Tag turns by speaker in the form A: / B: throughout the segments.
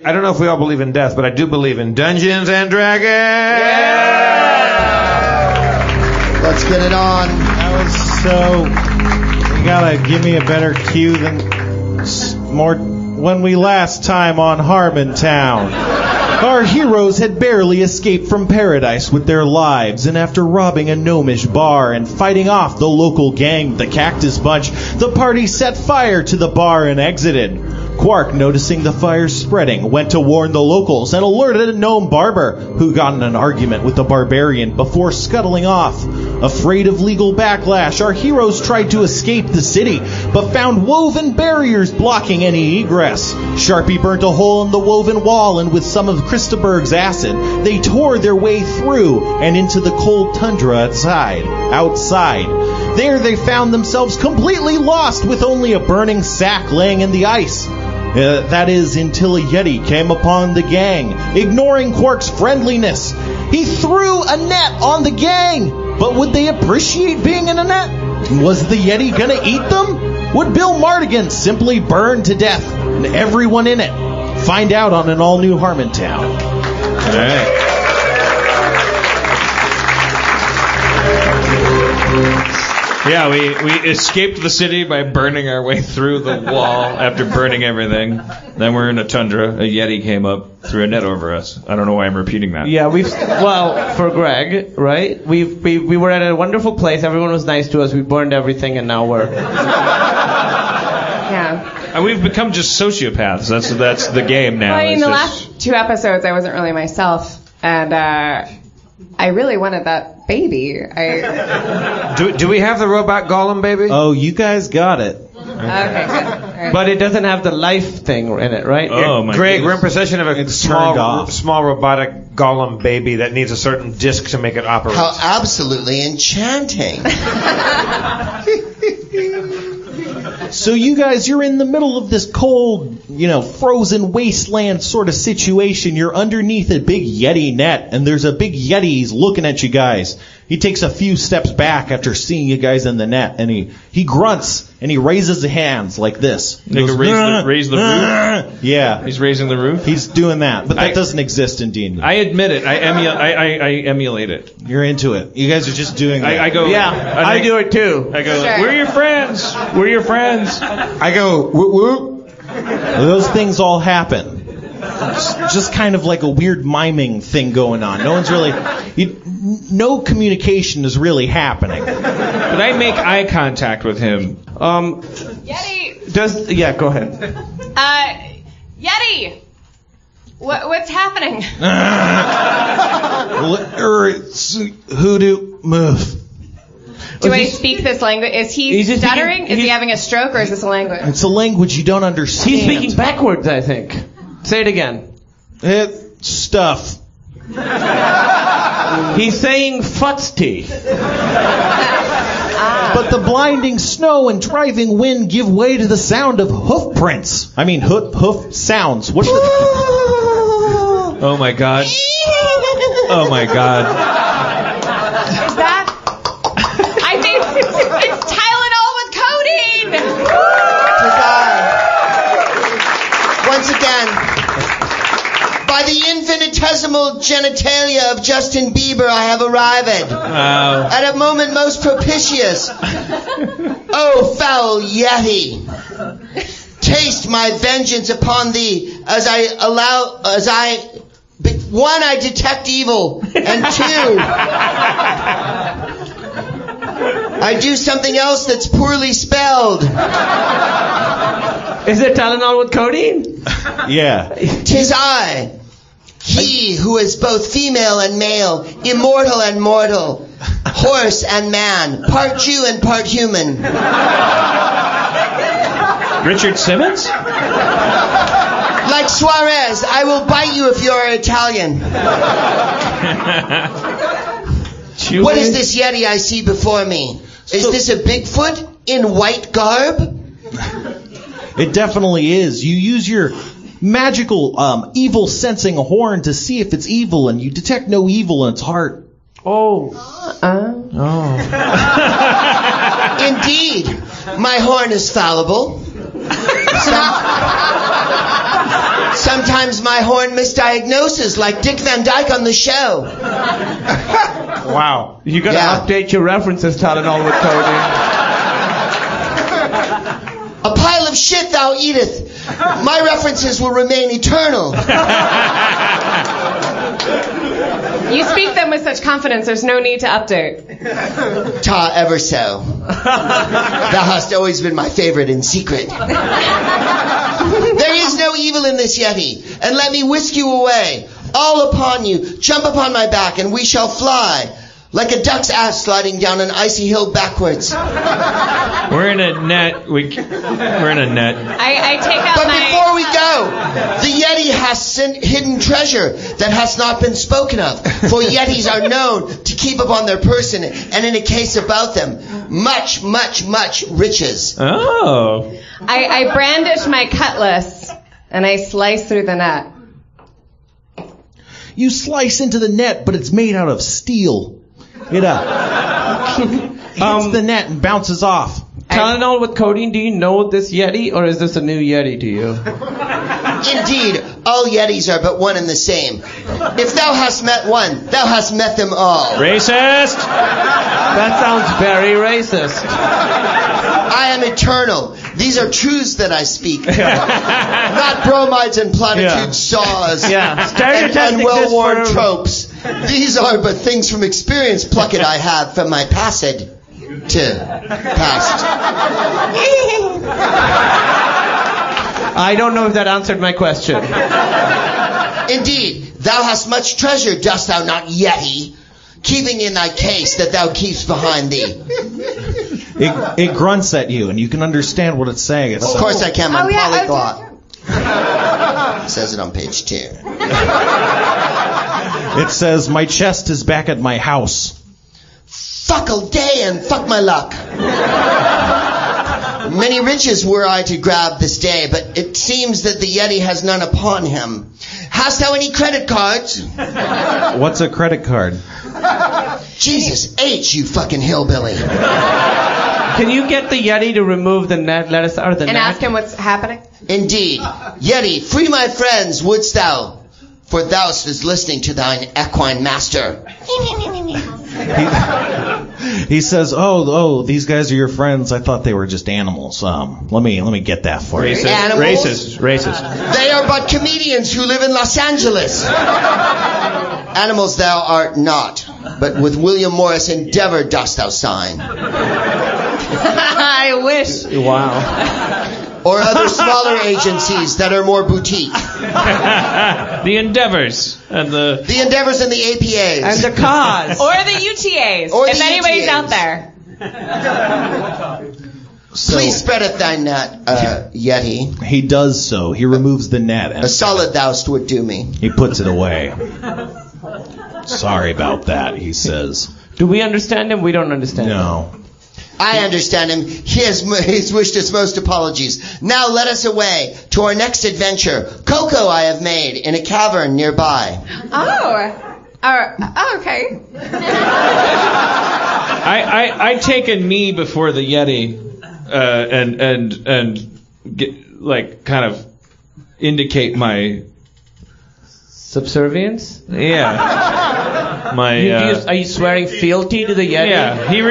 A: I don't know if we all believe in death, but I do believe in Dungeons and Dragons.
B: Yeah! Let's get it on.
C: That was so... You gotta give me a better cue than... More... When we last time on Harmontown. Our heroes had barely escaped from paradise with their lives, and after robbing a gnomish bar and fighting off the local gang, the Cactus Bunch, the party set fire to the bar and exited. Quark, noticing the fire spreading, went to warn the locals and alerted a gnome barber, who got in an argument with the barbarian before scuttling off. Afraid of legal backlash, our heroes tried to escape the city, but found woven barriers blocking any egress. Sharpie burnt a hole in the woven wall, and with some of Christaberg's acid, they tore their way through and into the cold tundra outside. There they found themselves completely lost, with only a burning sack laying in the ice. That is, until a Yeti came upon the gang, ignoring Quark's friendliness. He threw a net on the gang, but would they appreciate being in a net? Was the Yeti gonna eat them? Would Bill Mardigan simply burn to death, and everyone in it? Find out on an all-new Harmontown. All right.
D: Yeah, we escaped the city by burning our way through the wall after burning everything. Then we're in a tundra. A Yeti came up, threw a net over us. I don't know why I'm repeating that.
E: Yeah, for Greg, right? We were at a wonderful place. Everyone was nice to us. We burned everything, and now we're...
F: Yeah.
D: And we've become just sociopaths. That's the game now.
F: Well, in the last 2 episodes, I wasn't really myself, and I really wanted that baby.
A: Do we have the robot golem baby?
C: Oh, you guys got it.
F: Okay, good. All right.
E: But it doesn't have the life thing in it, right?
D: Oh, my
A: Greg,
D: goodness.
A: we're in possession of a small robotic golem baby that needs a certain disc to make it operate.
B: How absolutely enchanting.
C: So you guys, you're in the middle of this cold, frozen wasteland sort of situation. You're underneath a big Yeti net, and there's a big Yeti. He's looking at you guys. He takes a few steps back after seeing you guys in the net, and he grunts, and he raises his hands like this. He goes,
D: raise the roof?
C: Yeah.
D: He's raising the roof?
C: He's doing that, but that doesn't exist in D&D.
D: I admit it. I emulate it.
C: You're into it. You guys are just doing that.
D: I go...
E: Yeah, I do it too.
D: I go,
F: Sure.
D: We're your friends. We're your friends.
A: I go, whoop whoop.
C: Those things all happen. Just kind of like a weird miming thing going on. No one's really... no communication is really happening.
D: But I make eye contact with him.
F: Yeti!
E: Yeah, go ahead.
F: Yeti! What's happening?
C: Hoodoo, move.
F: Do I speak this language? Is he stuttering? Is he having a stroke, or is this a language?
C: It's a language you don't understand.
E: He's speaking backwards, I think. Say it again.
C: Stuff.
E: He's saying futsty.
C: But the blinding snow and driving wind give way to the sound of hoof prints. I mean, hoof sounds. What's the...
D: Oh, my God. Oh, my God.
F: Is that... I think it's Tylenol with codeine!
B: Once again, by the infinitesimal genitalia of Justin Bieber, I have arrived.
D: Wow.
B: At a moment most propitious. Oh, foul Yeti. Taste my vengeance upon thee as one, I detect evil, and two, I do something else that's poorly spelled.
E: Is it Tylenol with codeine?
C: Yeah.
B: 'Tis I, he who is both female and male, immortal and mortal, horse and man, part Jew and part human.
D: Richard Simmons?
B: Like Suarez, I will bite you if you're Italian. What is this Yeti I see before me? Is this a Bigfoot in white garb?
C: It definitely is. You use your magical evil sensing horn to see if it's evil, and you detect no evil in its heart.
E: Oh.
B: Indeed, my horn is fallible. Sometimes my horn misdiagnoses, like Dick Van Dyke on the show.
E: Wow. You gotta update your references, Tylenol with Cody.
B: A pile of shit thou eateth. My references will remain eternal.
F: You speak them with such confidence, there's no need to update.
B: Ta, ever so. Thou hast always been my favorite in secret. There is no evil in this Yeti, and let me whisk you away. All upon you, jump upon my back, and we shall fly. Like a duck's ass sliding down an icy hill backwards.
D: We're in a net. We're in a net.
F: I take out
B: But
F: my...
B: before we go, the Yeti has hidden treasure that has not been spoken of. For Yetis are known to keep upon their person, and in a case about them, much, much, much riches.
D: Oh.
F: I brandish my cutlass, and I slice through the net.
C: You slice into the net, but it's made out of steel. It hits the net and bounces off.
E: Tylenol with codeine, do you know this Yeti, or is this a new Yeti to you?
B: Indeed, all Yetis are but one and the same. If thou hast met one, thou hast met them all.
D: Racist!
E: That sounds very racist.
B: I am eternal. These are truths that I speak. Not bromides and platitude saws and well-worn tropes. These are but things from experience plucked I have from my past to past.
E: I don't know if that answered my question.
B: Indeed, thou hast much treasure, dost thou not, Yeti? Keeping in thy case that thou keeps behind thee.
C: It grunts at you, and you can understand what it's saying.
B: Of course I can. I'm polyglot. It says it on page 2.
C: It says, my chest is back at my house.
B: Fuck all day and fuck my luck. Many riches were I to grab this day, but it seems that the Yeti has none upon him. Hast thou any credit cards?
C: What's a credit card?
B: Jesus H, you fucking hillbilly.
E: Can you get the Yeti to remove the net, let us out of the net?
F: And ask him what's happening?
B: Indeed. Yeti, free my friends, wouldst thou? For thou is listening to thine equine master.
C: He says, oh, these guys are your friends. I thought they were just animals. Let me get that for you.
B: Animals?
D: Racist.
B: They are but comedians who live in Los Angeles. Animals thou art not, but with William Morris Endeavor dost thou sign.
F: I wish.
E: Wow.
B: Or other smaller agencies that are more boutique.
D: The Endeavors and the
B: Endeavors and the APAs.
E: And the cause.
F: Or the UTAs.
B: Or
F: if
B: the
F: anybody's
B: UTAs.
F: out there.
B: Please spreadeth thy net, Yeti.
C: He does so. He removes the net.
B: A solid thou'st would do me.
C: He puts it away. Sorry about that, he says.
E: Do we understand him? We don't understand him.
C: No.
B: I understand him. He has wished his most apologies. Now let us away to our next adventure. Cocoa I have made in a cavern nearby.
F: Okay.
D: I take a knee before the Yeti, and get, like, kind of indicate my
E: subservience.
D: Yeah.
E: Are you swearing fealty to the Yeti?
D: Yeah. He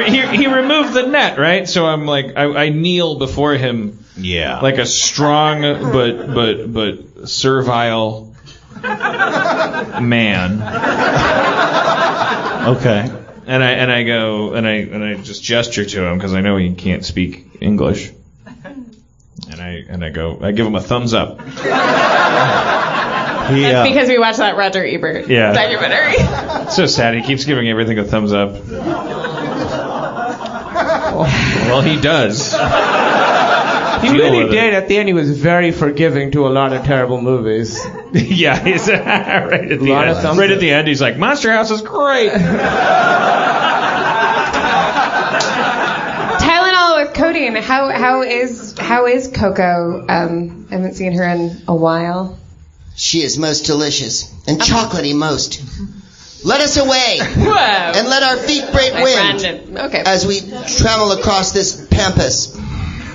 D: removed the net, right? So I'm like, I kneel before him.
C: Yeah.
D: Like a strong but servile man.
C: Okay.
D: And I go and I just gesture to him because I know he can't speak English. And I give him a thumbs up.
F: That's because we watched that Roger Ebert documentary.
D: It's so sad. He keeps giving everything a thumbs up. Well, he does.
E: He really did. At the end, he was very forgiving to a lot of terrible movies.
D: Yeah, he's right at the end. Right at the end, he's like, Monster House is great.
F: Tylenol with codeine. How is Coco? I haven't seen her in a while.
B: She is most delicious and chocolatey most. Let us away.
F: Whoa.
B: And let our feet break wind
F: Okay.
B: as we travel across this pampas.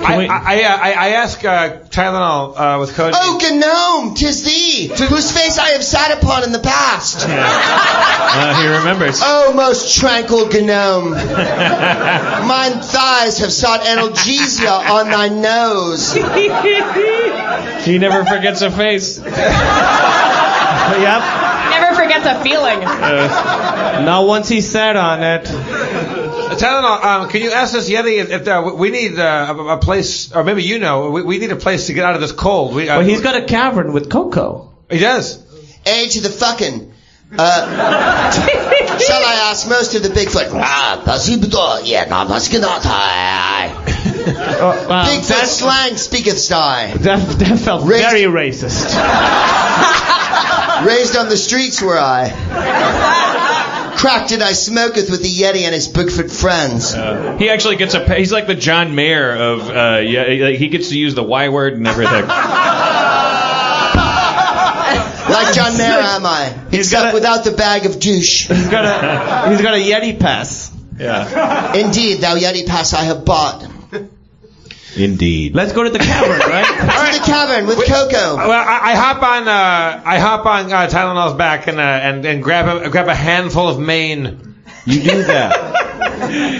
A: I ask Tylenol with Cody.
B: Oh, Gnome, 'tis thee, whose face I have sat upon in the past.
D: He remembers.
B: Oh, most tranquil Gnome, mine thighs have sought analgesia on thy nose.
D: He never forgets a face.
E: Yep.
F: Never forgets a feeling.
E: Not once he sat on it.
A: Tylenol, can you ask this Yeti if we need a place, or maybe we need a place to get out of this cold.
E: Well, he's got a cavern with Coco.
A: He does.
B: A to the fucking. Shall I ask most of the Bigfoot? Bigfoot slang speaketh I.
E: That felt very racist.
B: Raised on the streets were I. Crack did I smoketh with the Yeti and his Bigfoot friends.
D: He actually gets he's like the John Mayer of, he gets to use the Y word and everything.
B: Like John Mayer am I, except without the bag of douche.
E: He's got a Yeti pass.
D: Yeah.
B: Indeed, thou Yeti pass I have bought.
C: Indeed.
E: Let's go to the cavern, right?
B: To the cavern with Coco.
A: Well, I hop on Tylenol's back and grab a handful of mane.
C: You do that.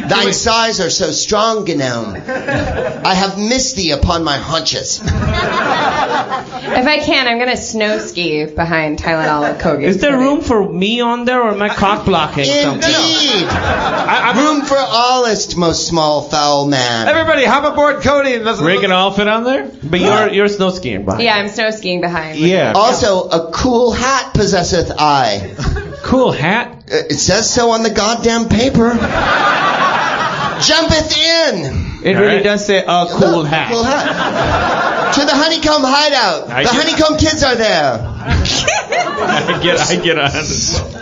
B: Thine sighs are so strong, Gnome. I have missed thee upon my haunches.
F: If I can, I'm gonna snow ski behind Tylenol with Kogi.
E: Is there room for me on there, or am I cock blocking something?
B: Indeed. Room for allest, most small foul man.
A: Everybody, hop aboard Cody. And
D: Rick and all fit on there?
E: But you're snow skiing behind.
F: Yeah, I'm snow skiing behind.
C: Yeah.
B: Also, a cool hat possesseth I.
D: Cool hat?
B: It says so on the goddamn paper. Jumpeth in.
E: It really does say a cool hat.
B: Cool hat. To the Honeycomb Hideout. The Honeycomb Kids are there.
D: I get on.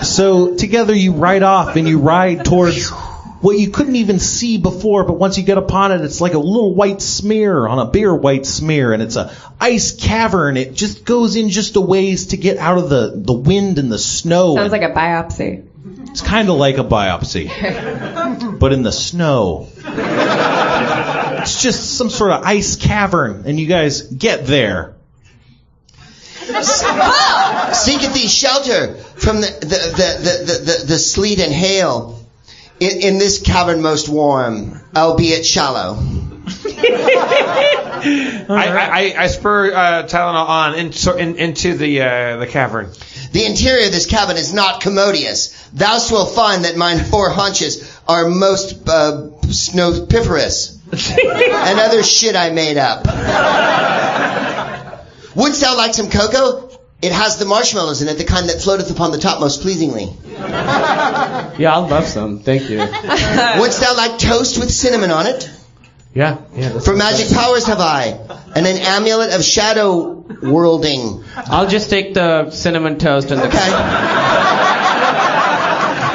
C: So together you ride off and you ride towards what you couldn't even see before, but once you get upon it, it's like a little white smear on a bigger white smear, and it's a ice cavern. It just goes in just a ways to get out of the wind and the snow.
F: Sounds like a biopsy.
C: It's kind of like a biopsy, but in the snow. It's just some sort of ice cavern, and you guys get there.
B: Seeketh thee shelter from the sleet and hail. In this cavern most warm, albeit shallow.
A: I spur Tylenol on into the cavern.
B: The interior of this cavern is not commodious. Thou wilt find that mine four haunches are most snowiferous, and other shit I made up. Wouldst thou like some cocoa? It has the marshmallows in it, the kind that floateth upon the top most pleasingly.
E: Yeah, I'll love some. Thank you.
B: Wouldst thou like toast with cinnamon on it?
E: Yeah.
B: For magic powers have I, and an amulet of shadow worlding.
E: I'll just take the cinnamon toast and the.
B: Okay.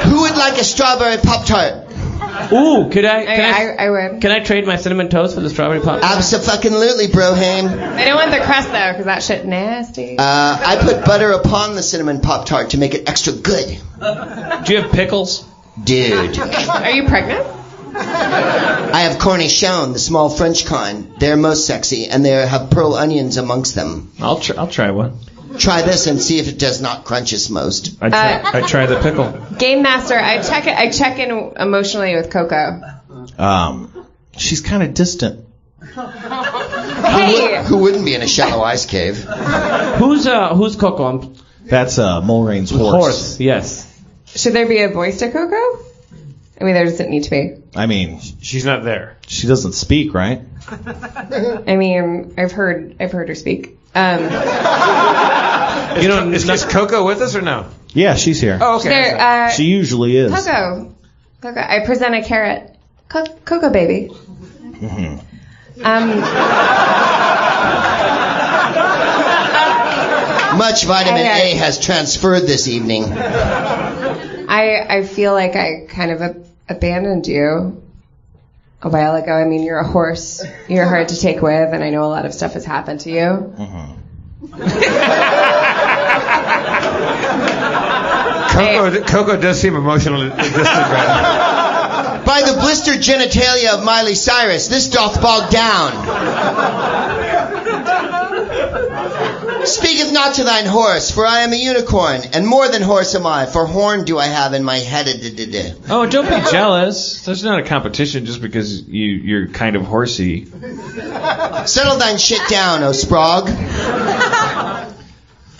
B: Who would like a strawberry Pop-Tart?
E: Ooh,
F: I would.
E: Can I trade my cinnamon toast for the strawberry Pop-Tart?
B: Abso-fucking-lutely, Brohane.
F: I don't want the crust though, because that shit nasty.
B: I put butter upon the cinnamon Pop-Tart to make it extra good.
D: Do you have pickles?
B: Dude.
F: Are you pregnant?
B: I have cornichon, the small French kind. They're most sexy, and they have pearl onions amongst them.
D: I'll try one.
B: Try this and see if it does not crunch us most.
D: I try the pickle.
F: Game Master, I check in emotionally with Coco.
C: She's kind of distant.
F: Hey!
B: Who wouldn't be in a shallow ice cave?
E: Who's Coco?
C: That's Mulrain's horse.
E: Yes.
F: Should there be a voice to Coco? I mean, there doesn't need to be.
C: I mean,
A: she's not there.
C: She doesn't speak, right?
F: I mean, I've heard her speak.
A: Is Coco with us or no?
C: Yeah, she's here.
A: Oh, okay.
C: She usually is.
F: Coco, I present a carrot. Coco baby.
C: Mm-hmm.
B: Much vitamin A has transferred this evening.
F: I feel like I kind of abandoned you a while ago. I mean, you're a horse. You're hard to take with, and I know a lot of stuff has happened to you.
C: Mm-hmm.
A: Coco does seem emotionally distant right now.
B: By the blistered genitalia of Miley Cyrus, this doth bog down. Speaketh not to thine horse, for I am a unicorn, and more than horse am I, for horn do I have in my head.
D: Oh, don't be jealous. There's not a competition just because you're kind of horsey.
B: Settle thine shit down, O Sprague.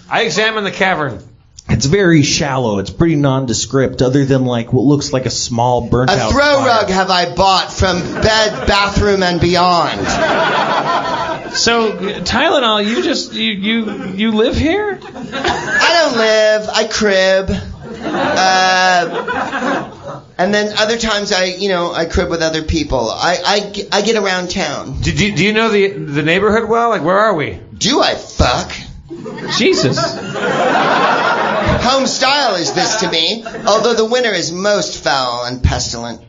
A: I examined the cavern.
C: It's very shallow. It's pretty nondescript, other than like what looks like a small burnt out
B: A throw
C: fire.
B: rug have I bought from bed, bathroom, and beyond.
D: So, Tylenol, you live here?
B: I don't live. I crib. And then other times I crib with other people. I get around town.
A: Do you know the neighborhood well? Like, where are we?
B: Do I fuck?
D: Jesus.
B: Home style is this to me, although the winter is most foul and pestilent.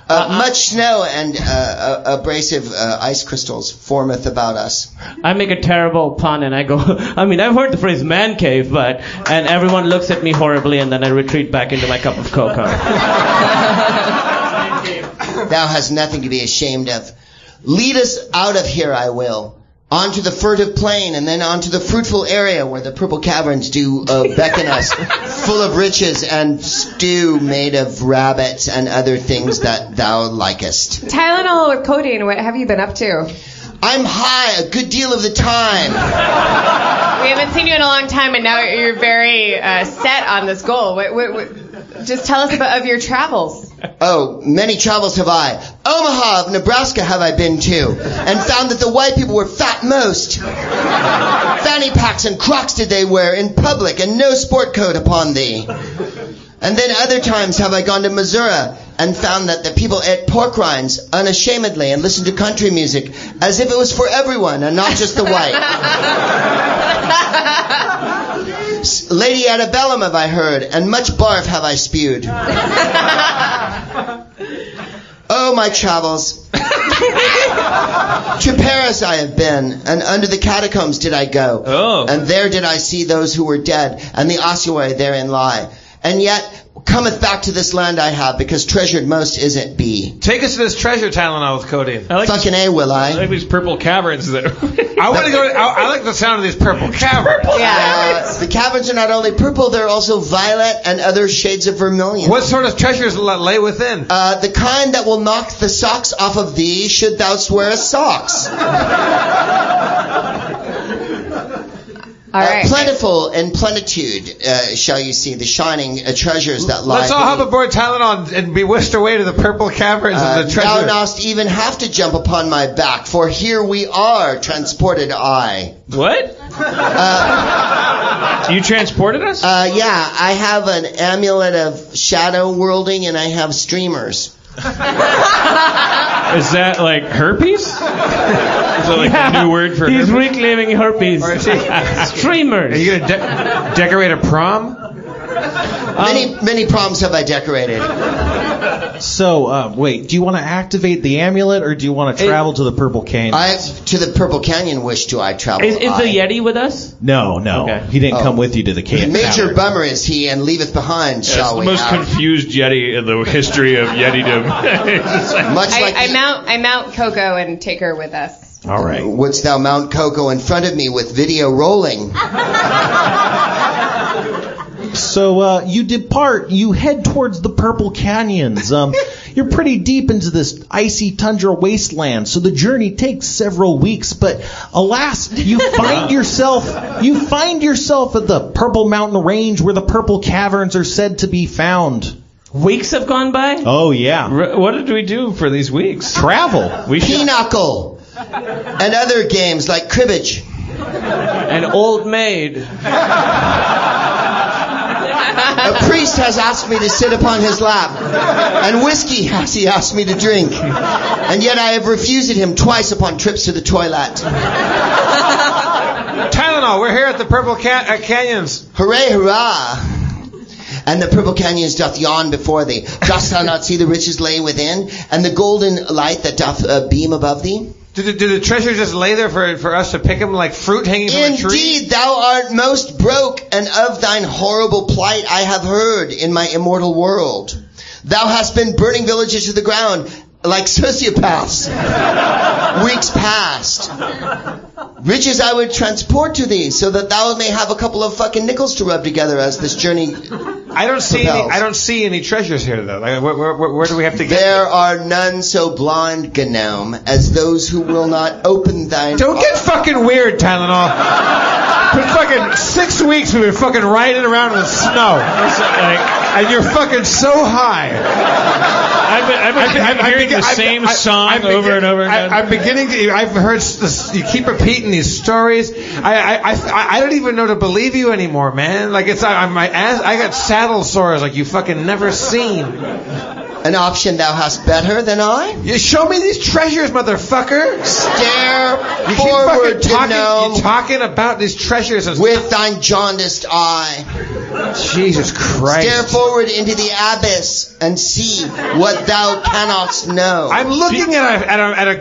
B: Much snow and abrasive ice crystals formeth about us.
E: I make a terrible pun and I go, I've heard the phrase man cave, and everyone looks at me horribly and then I retreat back into my cup of cocoa.
B: Thou hast nothing to be ashamed of. Lead us out of here, I will. Onto the furtive plain, and then onto the fruitful area where the purple caverns do beckon us, full of riches and stew made of rabbits and other things that thou likest.
F: Tylenol with codeine, what have you been up to?
B: I'm high a good deal of the time.
F: We haven't seen you in a long time, and now you're very set on this goal. Just tell us of your travels.
B: Oh, many travels have I. Omaha of Nebraska have I been to, and found that the white people were fat most. Fanny packs and Crocs did they wear in public, and no sport coat upon thee. And then other times have I gone to Missouri, and found that the people ate pork rinds unashamedly and listened to country music as if it was for everyone and not just the white. Lady Antebellum have I heard, and much barf have I spewed. Oh, my travels. To Paris I have been, and under the catacombs did I go.
D: Oh.
B: And there did I see those who were dead, and the ossuary therein lie. And yet cometh back to this land I have, because treasured most is it be.
A: Take us to this treasure, Tylenol with codeine.
B: Fucking A, will I?
D: I like these purple caverns that.
A: I want to go. I like the sound of these purple caverns.
F: Yeah.
B: The caverns are not only purple, they're also violet and other shades of vermilion.
A: What sort of treasures lay within?
B: The kind that will knock the socks off of thee should thou wear socks.
F: All right.
B: Plentiful in plenitude shall you see the shining treasures that lie.
A: Let's all hop aboard Tylenol and be whisked away to the purple caverns and the treasure.
B: Thou dost even have to jump upon my back, for here we are, transported I.
D: What? You transported us?
B: Yeah, I have an amulet of shadow worlding, and I have streamers.
D: Is that like herpes? Is that like a new word for
E: He's
D: herpes?
E: reclaiming herpes. Streamers.
A: Are you going to decorate a prom?
B: Many proms have I decorated.
C: So, wait, do you want to activate the amulet, or do you want to travel to the Purple Canyon?
B: To the Purple Canyon wish do I travel.
E: Is the Yeti with us?
C: No.
E: Okay.
C: He didn't come with you to the canyon.
B: Major bummer is he, and leaveth behind, shall we
D: the most
B: have.
D: confused Yeti in the history of Yetidom.
B: Much like
F: I mount Coco and take her with us.
C: All right.
B: Wouldst thou mount Coco in front of me with video rolling?
C: So you depart. You head towards the Purple Canyons. You're pretty deep into this icy tundra wasteland, so the journey takes several weeks. But alas, you find yourself at the Purple Mountain Range, where the Purple Caverns are said to be found.
E: Weeks have gone by?
C: Oh yeah.
D: What did we do for these weeks?
C: Travel.
D: We should.
B: Pinochle and other games like cribbage.
E: An old maid.
B: A priest has asked me to sit upon his lap, and whiskey has he asked me to drink, and yet I have refused him twice upon trips to the toilet.
A: Tylenol, we're here at the Purple Canyons.
B: Hooray, hurrah! And the Purple Canyons doth yawn before thee. Dost thou not see the riches lay within, and the golden light that doth beam above thee?
A: Do the treasures just lay there for us to pick them like fruit hanging from a tree?
B: Indeed, thou art most broke, and of thine horrible plight I have heard in my immortal world. Thou hast been burning villages to the ground like sociopaths. Weeks past. Riches I would transport to thee, so that thou may have a couple of fucking nickels to rub together as this journey.
A: I don't see any treasures here though. Like, where do we have to get?
B: There are none so blind, Gnome, as those who will not open thine.
A: Don't get fucking weird, Tylenol. For fucking 6 weeks we've been fucking riding around in the snow, and you're fucking so high.
D: I've been hearing the same song over and over again.
A: I'm beginning to. I've heard this. You keep repeating these stories. I don't even know to believe you anymore, man. Like it's my ass. I got saddle sores like you fucking never seen.
B: An option thou hast better than I?
A: You show me these treasures, motherfucker.
B: Stare
A: You
B: forward,
A: keep fucking
B: Gnome,
A: you're talking about these treasures and
B: with thine jaundiced eye.
A: Jesus Christ.
B: Stare forward into the abyss and see what thou cannot know.
A: I'm looking at a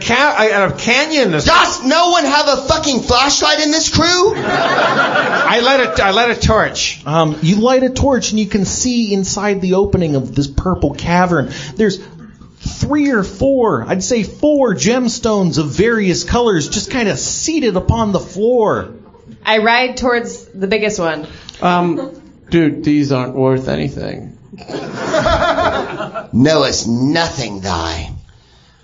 A: canyon.
B: Does no one have a fucking flashlight in this crew?
A: I light a torch.
C: You light a torch and you can see inside the opening of this purple cavern. There's 3 or 4, I'd say 4 gemstones of various colors just kind of seated upon the floor.
F: I ride towards the biggest one.
E: Dude, these aren't worth anything.
B: Knowest nothing, thy.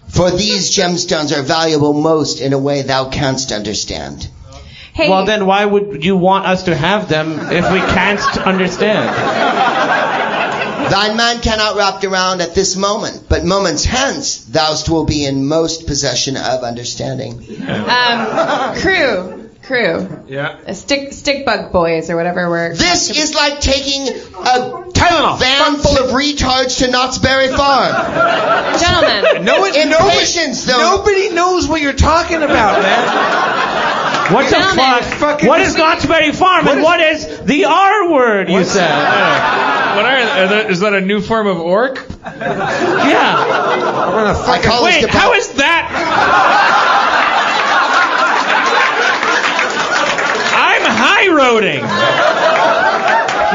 B: For these gemstones are valuable most in a way thou canst understand.
F: Hey.
E: Well, then why would you want us to have them if we can't understand?
B: Thine man cannot wrap around at this moment, but moments hence thou will be in most possession of understanding.
F: Crew.
A: Yeah.
F: Stick bug boys or whatever we're.
B: This is like taking a
A: Tylenol.
B: van full of retards to Knott's Berry Farm.
F: Gentlemen.
B: Impatience, though.
A: Nobody knows what you're talking about, man.
E: What the fuck? What is Knott's Berry Farm and what is the R word you said?
D: Is that a new form of orc?
E: Yeah.
B: Wait,
E: how is that? I'm high-roading.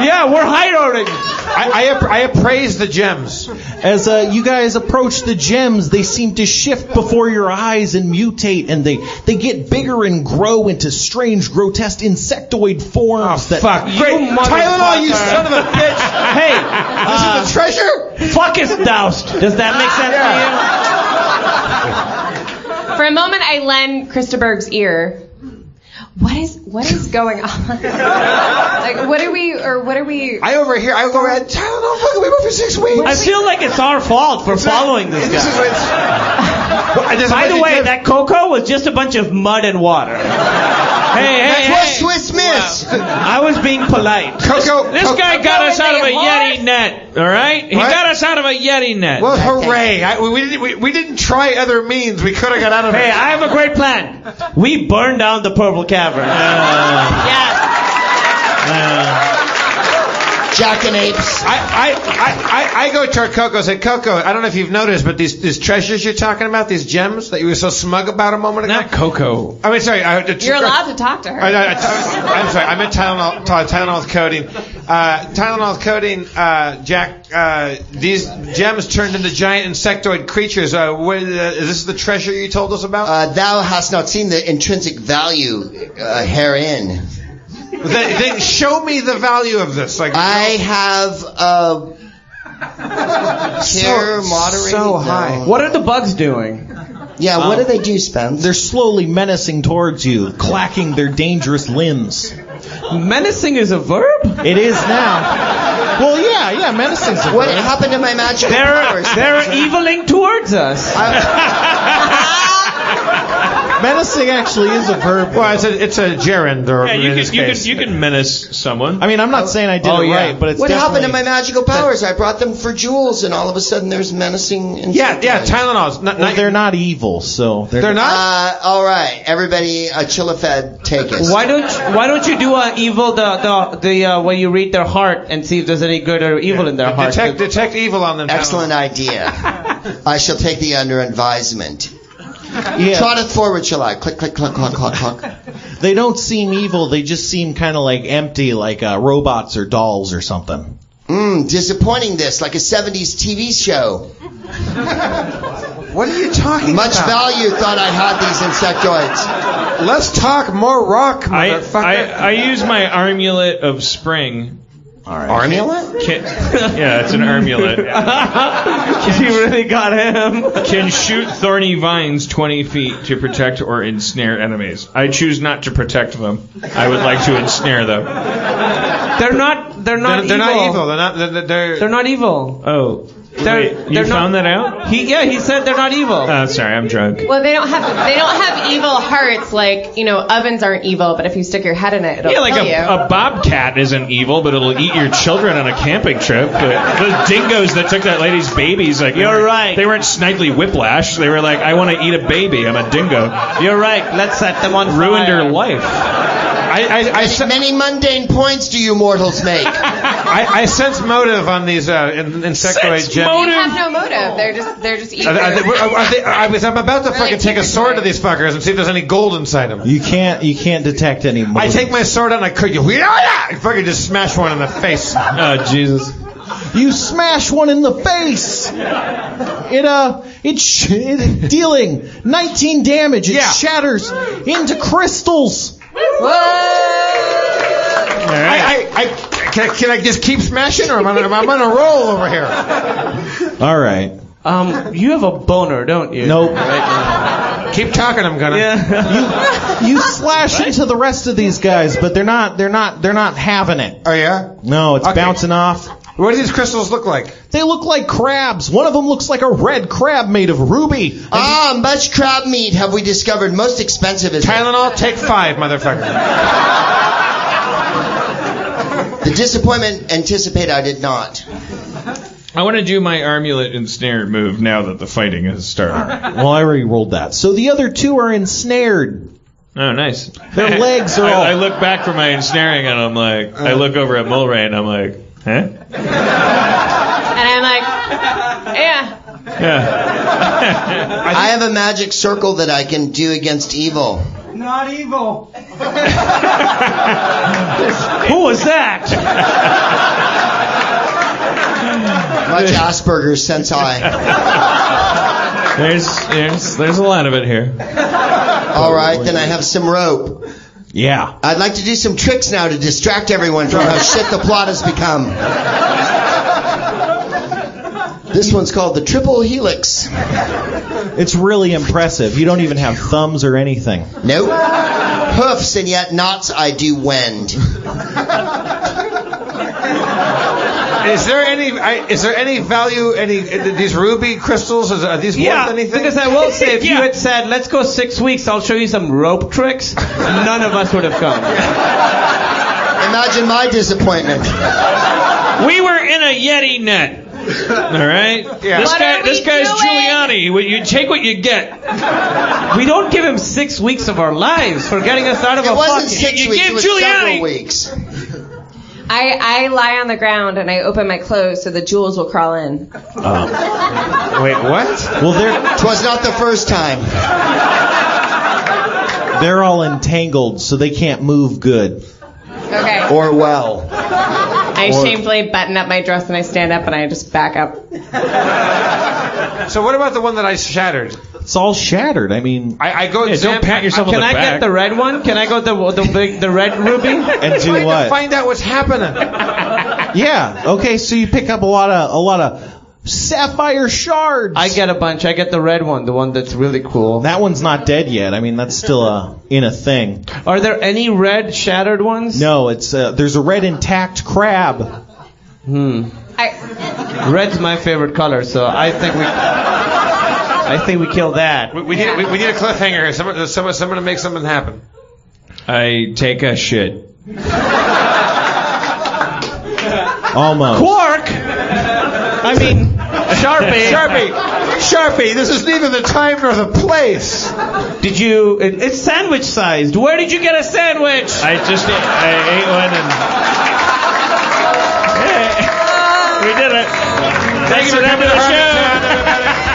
E: Yeah, we're high-roading.
A: I appraise the gems.
C: As you guys approach the gems, they seem to shift before your eyes and mutate, and they get bigger and grow into strange, grotesque insectoid forms.
A: Fuck. Great. Tylenol, you son of a bitch.
E: Hey,
A: This is the treasure?
E: fuck is doused. Does that make sense to you?
F: For a moment, I lend Christaberg's ear. What is going on? Like, what are we?
A: I go ahead. Tylenol, fucking we were for 6 weeks.
E: I feel like it's our fault for following this guy. By the way, that cocoa was just a bunch of mud and water. Hey.
B: Swiss Miss.
E: I was being polite.
D: This guy got us out of a Yeti net, all right? He got us out of a Yeti net.
A: Well, hooray. We didn't try other means. We could have got out of it.
E: Hey, I have a great plan. We burn down the purple cavern.
B: Jackanapes.
A: I go toward Coco and say, Coco, I don't know if you've noticed, but these treasures you're talking about, these gems that you were so smug about a moment ago.
D: Not Coco.
A: I mean, sorry.
F: You're allowed to talk to her.
A: I'm sorry. I meant Tylenol coating. Tylenol coating, Jack. These gems turned into giant insectoid creatures. Is this the treasure you told us about?
B: Thou hast not seen the intrinsic value herein.
A: Then show me the value of this. Like
B: I have care moderating.
A: So high.
B: No.
E: What are the bugs doing?
B: Yeah, what do they do, Spence?
C: They're slowly menacing towards you, clacking their dangerous limbs.
E: Menacing is a verb?
C: It is now. Well, yeah, menacing's a verb.
B: What happened to my magical powers?
E: They're eviling towards us.
C: Menacing actually is a verb.
A: Well, it's a gerund. Or
D: you can menace someone.
C: I mean, I'm not saying I did it right, but it's
B: what happened to
C: definitely-
B: my magical powers? I brought them for jewels, and all of a sudden there's menacing.
A: Yeah, Tylenol's.
C: They're not evil, so
A: They're not.
B: All right, everybody, Chillafed, take us.
E: Why don't you do evil the when you read their heart and see if there's any good or evil in their heart?
A: Detect evil on them.
B: Excellent idea. I shall take thee under advisement.
C: Yeah.
B: Trotteth forward, shall I? Click, click, clunk, clunk, clunk, clunk.
C: They don't seem evil. They just seem kind of like empty, like robots or dolls or something.
B: Disappointing this, like a 70s TV show.
A: What are you talking
B: Much
A: about?
B: value thought I had these insectoids.
A: Let's talk more rock, motherfucker.
D: I use my armulet of spring.
C: All right.
B: Armulet?
D: Yeah, it's an armulet.
E: You really got him.
D: Can shoot thorny vines 20 feet to protect or ensnare enemies. I choose not to protect them. I would like to ensnare them.
E: They're not evil.
A: They're not evil.
E: They're not evil.
D: Oh. Wait, you found that out?
E: He said they're not evil.
D: Oh, sorry, I'm drunk.
F: Well, they don't have evil hearts like, ovens aren't evil, but if you stick your head in it, it'll
D: Yeah, like
F: kill you.
D: a bobcat isn't evil, but it'll eat your children on a camping trip. But those dingoes that took that lady's babies, like,
E: you're right.
D: They weren't Snidely Whiplash. They were like, I want to eat a baby. I'm a dingo.
E: You're right. Let's set them on fire.
D: Ruined her life.
B: Many mundane points do you mortals make?
A: I sense motive on these insectoid gems.
F: They have no motive. They're just evil.
A: I'm about to fucking take a sword to these fuckers and see if there's any gold inside them.
C: You can't detect any motive.
A: I take my sword out and I could you. I fucking just smash one in the face.
D: Oh, Jesus.
C: You smash one in the face. It's dealing 19 damage. It shatters into crystals.
A: Can I just keep smashing, or I'm on a roll over here?
C: All right.
E: You have a boner, don't you?
C: Nope.
A: Keep talking, I'm gonna.
E: Yeah.
C: You slash into the rest of these guys, but they're not having it.
A: Oh yeah?
C: No, it's bouncing off.
A: What do these crystals look like?
C: They look like crabs. One of them looks like a red crab made of ruby.
B: Much crab meat have we discovered. Most expensive is
A: Tylenol, take 5, motherfucker.
B: The disappointment anticipated I did not.
D: I want to do my armulet ensnare move now that the fighting has started.
C: Well, I already rolled that. So the other two are ensnared.
D: Oh, nice.
C: Their legs are all...
D: I look back from my ensnaring and I'm like, I look over at Mulray and I'm like, huh?
F: And I'm like, yeah.
D: Yeah.
B: I have a magic circle that I can do against evil.
E: Not evil. Who was that?
B: Much Asperger's sense I.
D: There's a lot of it here.
B: All right, then I have some rope.
C: Yeah.
B: I'd like to do some tricks now to distract everyone from how shit the plot has become. This one's called the Triple Helix.
C: It's really impressive. You don't even have thumbs or anything.
B: Nope. Hoofs and yet knots I do wend.
A: Is there any value? These ruby crystals? Are these worth anything?
E: Because I will say, if you had said, "Let's go 6 weeks, I'll show you some rope tricks," none of us would have come.
B: Imagine my disappointment.
D: We were in a Yeti net. All right.
A: Yeah.
D: This guy's Giuliani. You take what you get.
E: We don't give him 6 weeks of our lives for getting us out of
B: It
E: a
B: wasn't
E: fucking...
B: 6 weeks. It was several weeks.
F: I lie on the ground and I open my clothes so the jewels will crawl in.
A: Wait, what?
C: Well,
B: 'Twas not the first time.
C: they're all entangled, so they can't move good.
F: Okay.
B: Or well.
F: I shamefully button up my dress and I stand up and I just back up.
A: So what about the one that I shattered?
C: It's all shattered. I mean,
A: I go.
D: Don't pat yourself on the back.
E: Can I get the red one? Can I go the red ruby?
C: and do what?
A: Find out what's happening.
C: Yeah. Okay. So you pick up a lot of sapphire shards.
E: I get a bunch. I get the red one, the one that's really cool.
C: That one's not dead yet. I mean, that's still in a thing.
E: Are there any red shattered ones?
C: No. It's there's a red intact crab.
E: Red's my favorite color, so I think we kill that.
A: We need a cliffhanger here. Someone to make something happen.
D: I take a shit.
C: Almost.
E: Quark! I mean,
A: Sharpie, this isn't even the time nor the place.
E: did you... It's sandwich sized. Where did you get a sandwich?
D: I ate one and... Hey, we did it. Thanks for coming to the show.